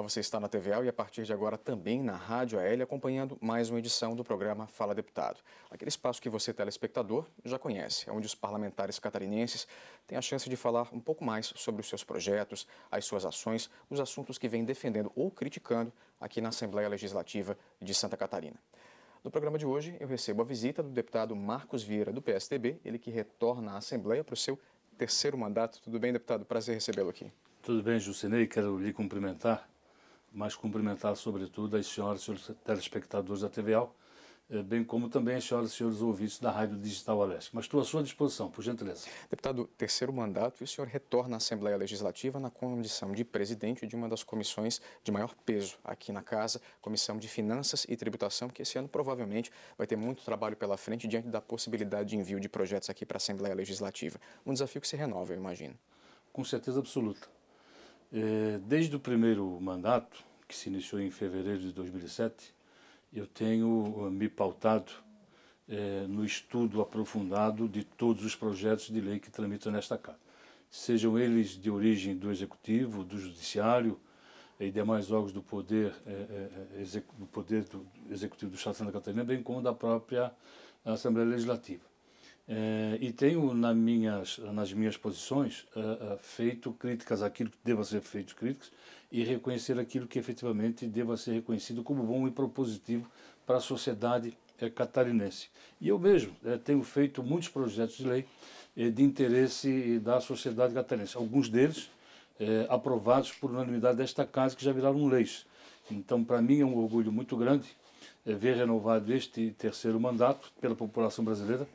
você está na TVL e a partir de agora também na Rádio AL, acompanhando mais uma edição do programa Fala Deputado. Aquele espaço que você, telespectador, já conhece, onde os parlamentares catarinenses têm a chance de falar um pouco mais sobre os seus projetos, as suas ações, os assuntos que vêm defendendo ou criticando aqui na Assembleia Legislativa de Santa Catarina. No programa de hoje, eu recebo a visita do deputado Marcos Vieira, do PSDB, ele que retorna à Assembleia para o seu terceiro mandato. Tudo bem, deputado? Prazer recebê-lo aqui. Tudo bem, Jucinei, quero lhe cumprimentar, mas cumprimentar sobretudo as senhoras e senhores telespectadores da TVL, bem como também as senhoras e senhores ouvintes da Rádio Digital Alesc. Mas estou à sua disposição, por gentileza. Deputado, terceiro mandato e o senhor retorna à Assembleia Legislativa na condição de presidente de uma das comissões de maior peso aqui na Casa, Comissão de Finanças e Tributação, que esse ano provavelmente vai ter muito trabalho pela frente diante da possibilidade de envio de projetos aqui para a Assembleia Legislativa. Um desafio que se renova, eu imagino. Com certeza absoluta. Desde o primeiro mandato, que se iniciou em fevereiro de 2007, eu tenho me pautado no estudo aprofundado de todos os projetos de lei que tramitam nesta Casa. Sejam eles de origem do Executivo, do Judiciário e demais órgãos do Poder Executivo do Estado de Santa Catarina, bem como da própria Assembleia Legislativa. E tenho nas minhas posições feito críticas àquilo que deva ser feito críticas e reconhecer aquilo que efetivamente deva ser reconhecido como bom e propositivo para a sociedade catarinense. E eu mesmo tenho feito muitos projetos de lei de interesse da sociedade catarinense, alguns deles aprovados por unanimidade desta Casa, que já viraram leis. Então, para mim é um orgulho muito grande ver renovado este terceiro mandato pela população brasileira,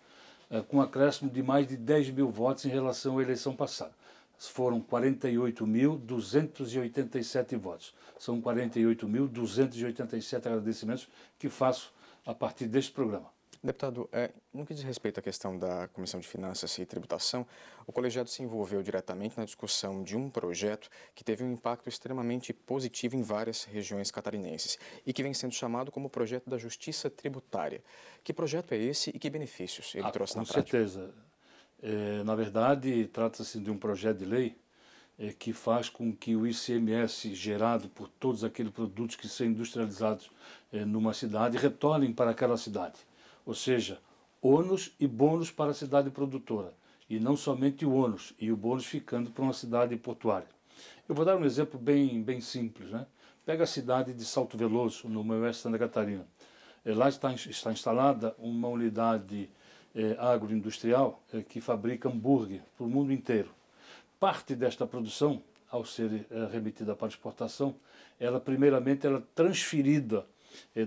com um acréscimo de mais de 10 mil votos em relação à eleição passada. Foram 48.287 votos. São 48.287 agradecimentos que faço a partir deste programa. Deputado, no que diz respeito à questão da Comissão de Finanças e Tributação, o colegiado se envolveu diretamente na discussão de um projeto que teve um impacto extremamente positivo em várias regiões catarinenses e que vem sendo chamado como projeto da Justiça Tributária. Que projeto é esse e que benefícios ele trouxe na prática? Com certeza. Na verdade, trata-se de um projeto de lei que faz com que o ICMS gerado por todos aqueles produtos que são industrializados numa cidade retornem para aquela cidade. Ou seja, ônus e bônus para a cidade produtora, e não somente o ônus e o bônus ficando para uma cidade portuária. Eu vou dar um exemplo bem simples, né? Pega a cidade de Salto Veloso, no oeste de Santa Catarina. Lá está instalada uma unidade agroindustrial que fabrica hambúrguer para o mundo inteiro. Parte desta produção, ao ser remetida para exportação, primeiramente ela é transferida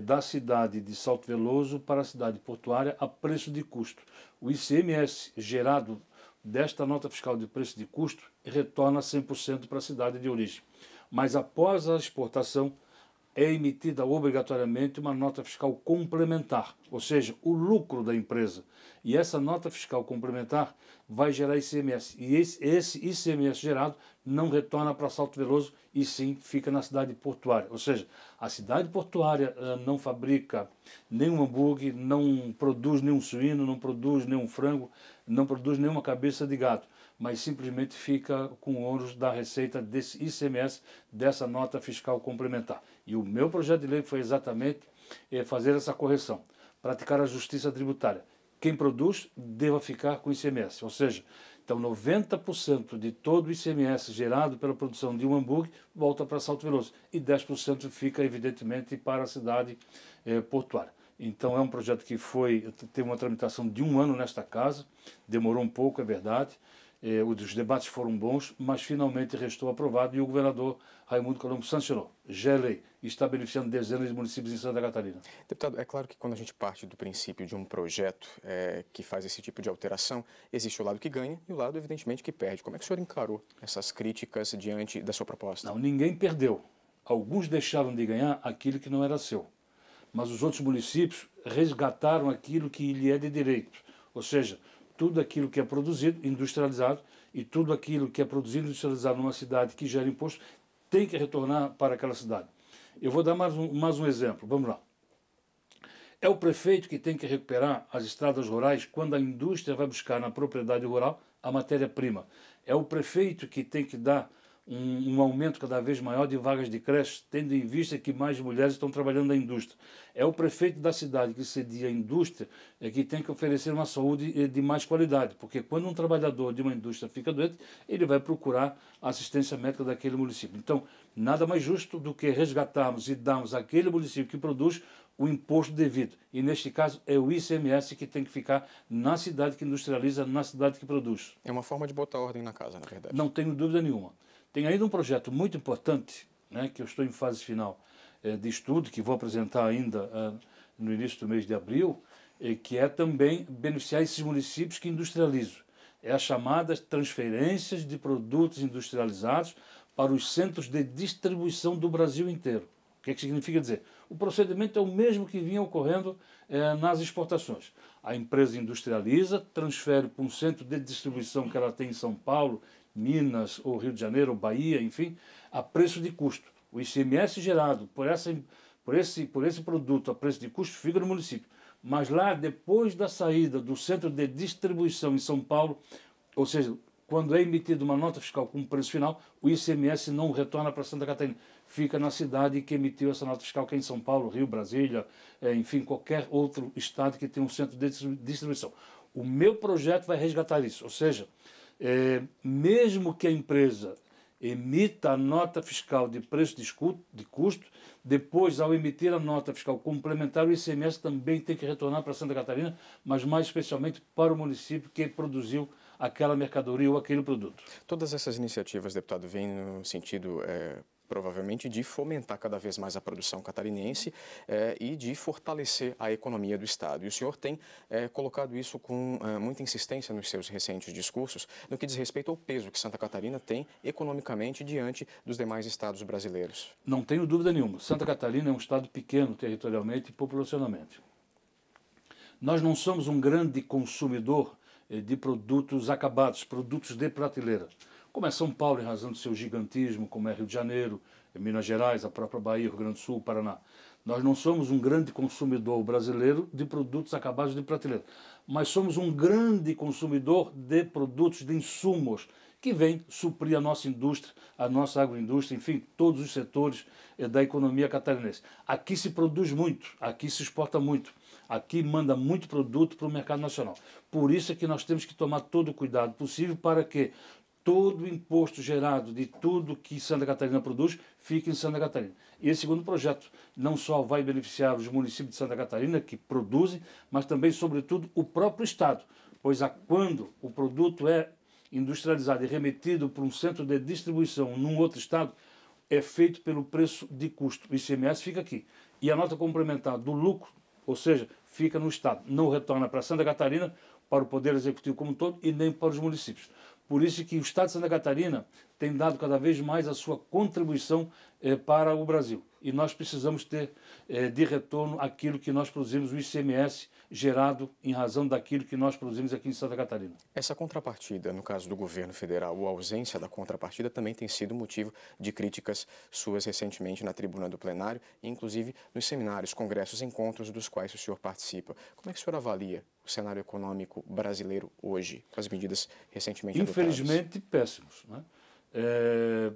da cidade de Salto Veloso para a cidade portuária a preço de custo. O ICMS gerado desta nota fiscal de preço de custo retorna 100% para a cidade de origem. Mas após a exportação é emitida obrigatoriamente uma nota fiscal complementar, ou seja, o lucro da empresa. E essa nota fiscal complementar vai gerar ICMS. E esse ICMS gerado não retorna para Salto Veloso e sim fica na cidade portuária. Ou seja, a cidade portuária não fabrica nenhum hambúrguer, não produz nenhum suíno, não produz nenhum frango, não produz nenhuma cabeça de gato, mas simplesmente fica com o ônus da receita desse ICMS, dessa nota fiscal complementar. E o meu projeto de lei foi exatamente fazer essa correção, praticar a justiça tributária. Quem produz deva ficar com ICMS, ou seja, então 90% de todo o ICMS gerado pela produção de um hambúrguer volta para Salto Veloso e 10% fica evidentemente para a cidade portuária. Então é um projeto que teve uma tramitação de 1 ano nesta Casa, demorou um pouco, é verdade. Os debates foram bons, mas finalmente restou aprovado e o governador Raimundo Colombo sancionou. Já é lei, está beneficiando dezenas de municípios em Santa Catarina. Deputado, é claro que quando a gente parte do princípio de um projeto que faz esse tipo de alteração, existe o lado que ganha e o lado, evidentemente, que perde. Como é que o senhor encarou essas críticas diante da sua proposta? Não, ninguém perdeu. Alguns deixaram de ganhar aquilo que não era seu. Mas os outros municípios resgataram aquilo que lhe é de direito. Ou seja, tudo aquilo que é produzido, industrializado, e tudo aquilo que é produzido, industrializado numa cidade que gera imposto, tem que retornar para aquela cidade. Eu vou dar mais um exemplo, vamos lá. É o prefeito que tem que recuperar as estradas rurais quando a indústria vai buscar na propriedade rural a matéria-prima. É o prefeito que tem que dar um aumento cada vez maior de vagas de creche, tendo em vista que mais mulheres estão trabalhando na indústria. É o prefeito da cidade que cedia a indústria que tem que oferecer uma saúde de mais qualidade, porque quando um trabalhador de uma indústria fica doente, ele vai procurar a assistência médica daquele município. Então, nada mais justo do que resgatarmos e darmos àquele município que produz o imposto devido. E, neste caso, é o ICMS que tem que ficar na cidade que industrializa, na cidade que produz. É uma forma de botar ordem na casa, na verdade. Não tenho dúvida nenhuma. Tem ainda um projeto muito importante, né, que eu estou em fase final de estudo, que vou apresentar ainda no início do mês de abril, que é também beneficiar esses municípios que industrializam. É as chamadas transferências de produtos industrializados para os centros de distribuição do Brasil inteiro. O que é que significa dizer? O procedimento é o mesmo que vinha ocorrendo nas exportações. A empresa industrializa, transfere para um centro de distribuição que ela tem em São Paulo, Minas, ou Rio de Janeiro, ou Bahia, enfim, a preço de custo. O ICMS gerado por esse produto a preço de custo fica no município. Mas lá, depois da saída do centro de distribuição em São Paulo, ou seja, quando é emitida uma nota fiscal com preço final, o ICMS não retorna para Santa Catarina. Fica na cidade que emitiu essa nota fiscal, que é em São Paulo, Rio, Brasília, enfim, qualquer outro estado que tenha um centro de distribuição. O meu projeto vai resgatar isso, ou seja, mesmo que a empresa emita a nota fiscal de preço de custo, depois, ao emitir a nota fiscal complementar, o ICMS também tem que retornar para Santa Catarina, mas mais especialmente para o município que produziu aquela mercadoria ou aquele produto. Todas essas iniciativas, deputado, vêm no sentido provavelmente de fomentar cada vez mais a produção catarinense e de fortalecer a economia do Estado. E o senhor tem colocado isso com muita insistência nos seus recentes discursos, no que diz respeito ao peso que Santa Catarina tem economicamente diante dos demais estados brasileiros. Não tenho dúvida nenhuma. Santa Catarina é um estado pequeno territorialmente e populacionalmente. Nós não somos um grande consumidor de produtos acabados, produtos de prateleira. Como é São Paulo, em razão do seu gigantismo, como é Rio de Janeiro, Minas Gerais, a própria Bahia, Rio Grande do Sul, Paraná. Nós não somos um grande consumidor brasileiro de produtos acabados de prateleira, mas somos um grande consumidor de produtos, de insumos, que vêm suprir a nossa indústria, a nossa agroindústria, enfim, todos os setores da economia catarinense. Aqui se produz muito, aqui se exporta muito, aqui manda muito produto para o mercado nacional. Por isso é que nós temos que tomar todo o cuidado possível para que todo o imposto gerado de tudo que Santa Catarina produz fique em Santa Catarina. E esse segundo projeto não só vai beneficiar os municípios de Santa Catarina que produzem, mas também, sobretudo, o próprio Estado, pois quando o produto é industrializado e remetido para um centro de distribuição num outro estado, é feito pelo preço de custo. O ICMS fica aqui. E a nota complementar do lucro, ou seja, fica no Estado. Não retorna para Santa Catarina, para o Poder Executivo como um todo e nem para os municípios. Por isso que o Estado de Santa Catarina tem dado cada vez mais a sua contribuição para o Brasil. E nós precisamos ter de retorno aquilo que nós produzimos, o ICMS gerado em razão daquilo que nós produzimos aqui em Santa Catarina. Essa contrapartida, no caso do governo federal, ou a ausência da contrapartida, também tem sido motivo de críticas suas recentemente na tribuna do plenário, e inclusive nos seminários, congressos, encontros dos quais o senhor participa. Como é que o senhor avalia o cenário econômico brasileiro hoje, com as medidas recentemente adotadas? Infelizmente, péssimos, né?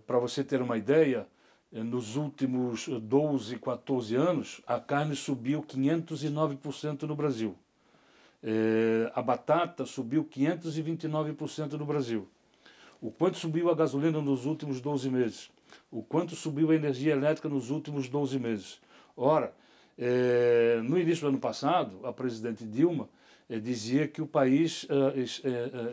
Para você ter uma ideia, nos últimos 12, 14 anos, a carne subiu 509% no Brasil. A batata subiu 529% no Brasil. O quanto subiu a gasolina nos últimos 12 meses? O quanto subiu a energia elétrica nos últimos 12 meses? Ora, no início do ano passado, a presidente Dilma dizia que o país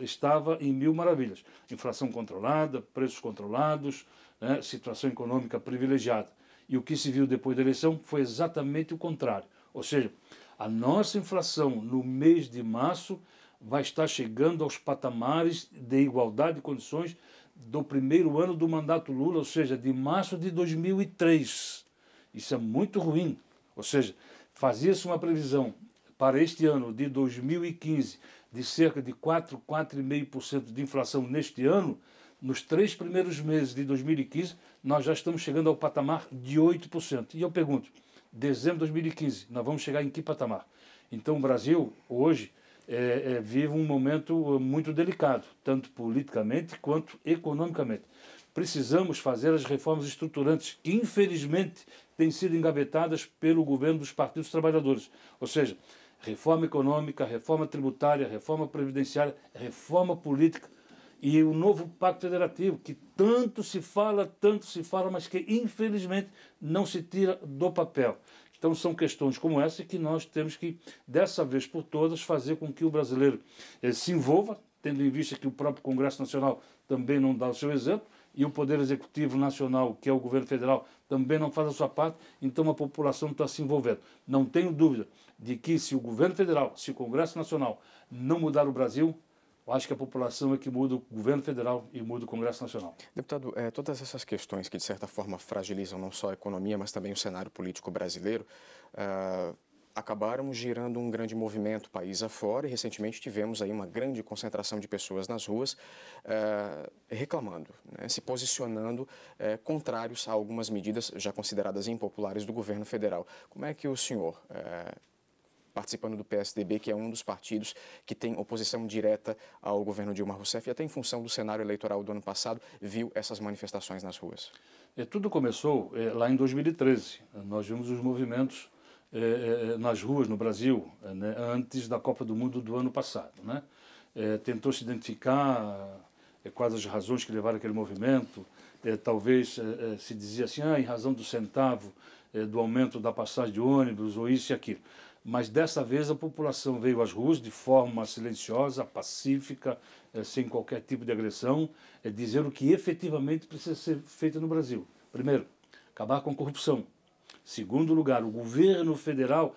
estava em mil maravilhas. Inflação controlada, preços controlados, né, situação econômica privilegiada. E o que se viu depois da eleição foi exatamente o contrário. Ou seja, a nossa inflação no mês de março vai estar chegando aos patamares de igualdade de condições do primeiro ano do mandato Lula, ou seja, de março de 2003. Isso é muito ruim. Ou seja, fazia-se uma previsão para este ano de 2015 de cerca de 4,5% de inflação neste ano. Nos 3 primeiros meses de 2015, nós já estamos chegando ao patamar de 8%. E eu pergunto, dezembro de 2015, nós vamos chegar em que patamar? Então o Brasil, hoje, vive um momento muito delicado, tanto politicamente quanto economicamente. Precisamos fazer as reformas estruturantes que, infelizmente, têm sido engavetadas pelo governo dos partidos trabalhadores. Ou seja, reforma econômica, reforma tributária, reforma previdenciária, reforma política e o novo Pacto Federativo, que tanto se fala, mas que, infelizmente, não se tira do papel. Então, são questões como essa que nós temos que, dessa vez por todas, fazer com que o brasileiro se envolva, tendo em vista que o próprio Congresso Nacional também não dá o seu exemplo, e o Poder Executivo Nacional, que é o governo federal, também não faz a sua parte, então a população está se envolvendo. Não tenho dúvida de que se o governo federal, se o Congresso Nacional não mudar o Brasil, eu acho que a população é que muda o governo federal e muda o Congresso Nacional. Deputado, todas essas questões que, de certa forma, fragilizam não só a economia, mas também o cenário político brasileiro, acabaram gerando um grande movimento país afora e recentemente tivemos aí uma grande concentração de pessoas nas ruas reclamando, né, se posicionando contrários a algumas medidas já consideradas impopulares do governo federal. Como é que o senhor, participando do PSDB, que é um dos partidos que tem oposição direta ao governo Dilma Rousseff e até em função do cenário eleitoral do ano passado, viu essas manifestações nas ruas? Tudo começou lá em 2013. Nós vimos os movimentos nas ruas no Brasil, né, antes da Copa do Mundo do ano passado, né? Tentou se identificar quais as razões que levaram aquele movimento. Talvez se dizia assim, em razão do centavo, do aumento da passagem de ônibus, ou isso e aquilo. Mas dessa vez a população veio às ruas de forma silenciosa, pacífica, sem qualquer tipo de agressão, dizer o que efetivamente precisa ser feito no Brasil. Primeiro, acabar com a corrupção. Segundo lugar, o governo federal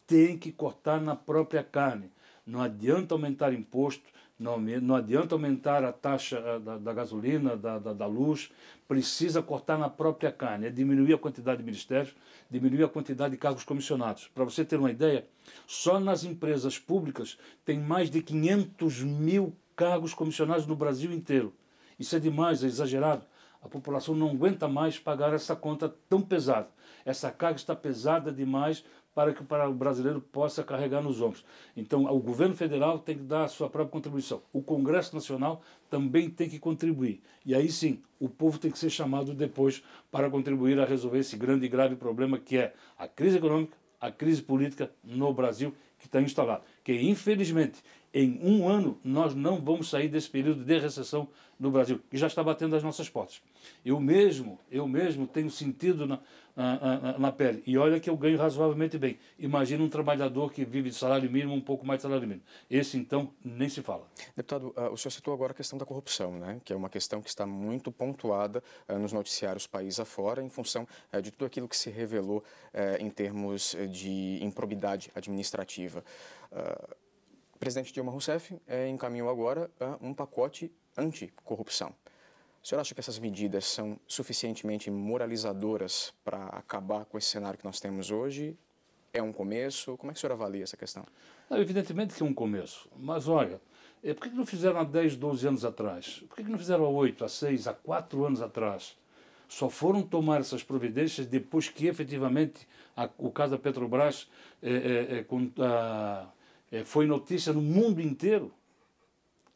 tem que cortar na própria carne. Não adianta aumentar imposto, não adianta aumentar a taxa da gasolina, da luz, precisa cortar na própria carne, diminuir a quantidade de ministérios, diminuir a quantidade de cargos comissionados. Para você ter uma ideia, só nas empresas públicas tem mais de 500 mil cargos comissionados no Brasil inteiro. Isso é demais, é exagerado. A população não aguenta mais pagar essa conta tão pesada. Essa carga está pesada demais para que o brasileiro possa carregar nos ombros. Então, o governo federal tem que dar a sua própria contribuição. O Congresso Nacional também tem que contribuir. E aí sim, o povo tem que ser chamado depois para contribuir a resolver esse grande e grave problema que é a crise econômica, a crise política no Brasil que está instalada. Que, infelizmente, em um ano, nós não vamos sair desse período de recessão no Brasil, que já está batendo às nossas portas. Eu mesmo tenho sentido na pele. E olha que eu ganho razoavelmente bem. Imagina um trabalhador que vive de salário mínimo, um pouco mais de salário mínimo. Esse, então, nem se fala. Deputado, o senhor citou agora a questão da corrupção, né? Que é uma questão que está muito pontuada nos noticiários país afora, em função de tudo aquilo que se revelou em termos de improbidade administrativa. O presidente Dilma Rousseff encaminhou agora um pacote anticorrupção. O senhor acha que essas medidas são suficientemente moralizadoras para acabar com esse cenário que nós temos hoje? É um começo? Como é que o senhor avalia essa questão? Evidentemente que é um começo. Mas, olha, por que não fizeram há 10, 12 anos atrás? Por que não fizeram há 8, há 6, há 4 anos atrás? Só foram tomar essas providências depois que, efetivamente, o caso da Petrobras foi notícia no mundo inteiro.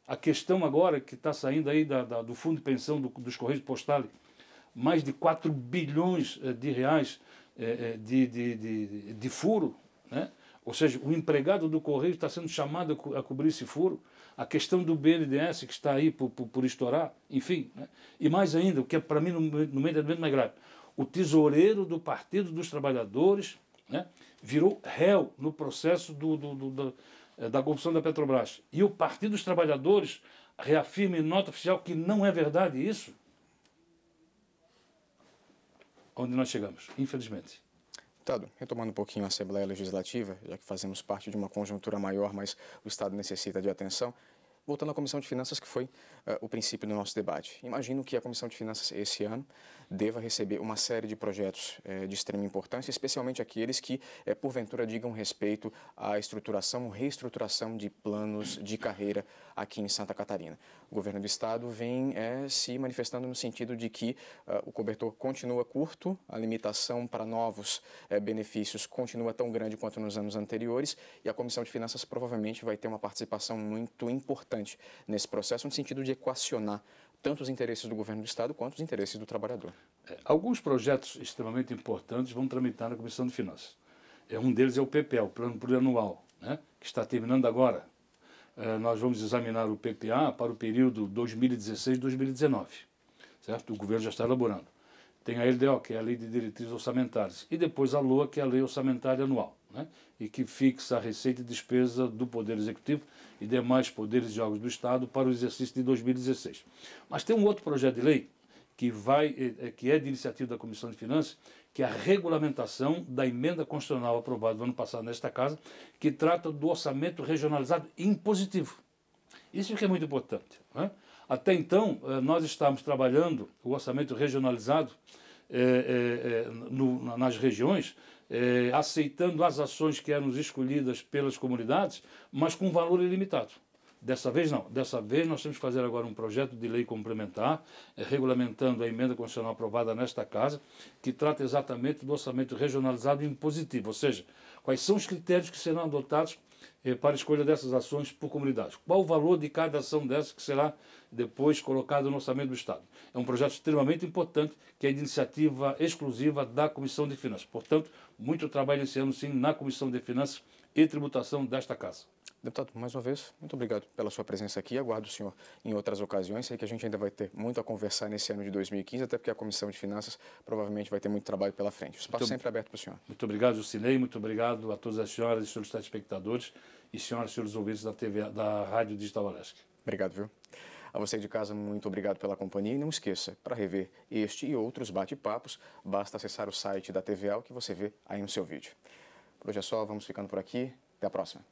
A questão agora que está saindo aí do fundo de pensão dos Correios Postais, mais de 4 bilhões de reais de furo, né? Ou seja, o empregado do Correio está sendo chamado a cobrir esse furo. A questão do BNDES que está aí por estourar, enfim. Né? E mais ainda, o que é para mim no meu entendimento mais grave, o tesoureiro do Partido dos Trabalhadores, né, virou réu no processo da corrupção da Petrobras. E o Partido dos Trabalhadores reafirma em nota oficial que não é verdade isso. Onde nós chegamos, infelizmente. Deputado, retomando um pouquinho a Assembleia Legislativa, já que fazemos parte de uma conjuntura maior, mas o Estado necessita de atenção, Voltando à Comissão de Finanças, que foi o princípio do nosso debate. Imagino que a Comissão de Finanças, esse ano, deva receber uma série de projetos de extrema importância, especialmente aqueles que, porventura, digam respeito à estruturação ou reestruturação de planos de carreira aqui em Santa Catarina. O governo do estado vem se manifestando no sentido de que o cobertor continua curto, a limitação para novos benefícios continua tão grande quanto nos anos anteriores, e a Comissão de Finanças provavelmente vai ter uma participação muito importante nesse processo, no sentido de equacionar tanto os interesses do governo do estado quanto os interesses do trabalhador. Alguns projetos extremamente importantes vão tramitar na Comissão de Finanças. Um deles é o PPA, o Plano Plurianual, né, que está terminando agora. Nós vamos examinar o PPA para o período 2016-2019, certo? O governo já está elaborando. Tem a LDO, que é a Lei de Diretrizes Orçamentárias, e depois a LOA, que é a Lei Orçamentária Anual, né? E que fixa a receita e despesa do Poder Executivo e demais poderes de órgãos do Estado para o exercício de 2016. Mas tem um outro projeto de lei que é de iniciativa da Comissão de Finanças, que é a regulamentação da emenda constitucional aprovada no ano passado nesta Casa, que trata do orçamento regionalizado impositivo. Isso que é muito importante, né? Até então, nós estamos trabalhando o orçamento regionalizado nas regiões, aceitando as ações que eram escolhidas pelas comunidades, mas com valor ilimitado. Dessa vez não. Dessa vez nós temos que fazer agora um projeto de lei complementar, regulamentando a emenda constitucional aprovada nesta Casa, que trata exatamente do orçamento regionalizado impositivo, ou seja, quais são os critérios que serão adotados para a escolha dessas ações por comunidades. Qual o valor de cada ação dessa que será depois colocado no orçamento do Estado. É um projeto extremamente importante, que é de iniciativa exclusiva da Comissão de Finanças. Portanto, muito trabalho esse ano, sim, na Comissão de Finanças e Tributação desta Casa. Deputado, mais uma vez, muito obrigado pela sua presença aqui. Aguardo o senhor em outras ocasiões. Sei que a gente ainda vai ter muito a conversar nesse ano de 2015, até porque a Comissão de Finanças provavelmente vai ter muito trabalho pela frente. O espaço sempre aberto para o senhor. Muito obrigado, Jusilei. Muito obrigado a todas as senhoras e senhores telespectadores e senhoras e senhores ouvintes da Rádio Digital Alesc. Obrigado, viu? A você de casa, muito obrigado pela companhia. E não esqueça, para rever este e outros bate-papos, basta acessar o site da TVA, que você vê aí no seu vídeo. Por hoje é só, vamos ficando por aqui. Até a próxima.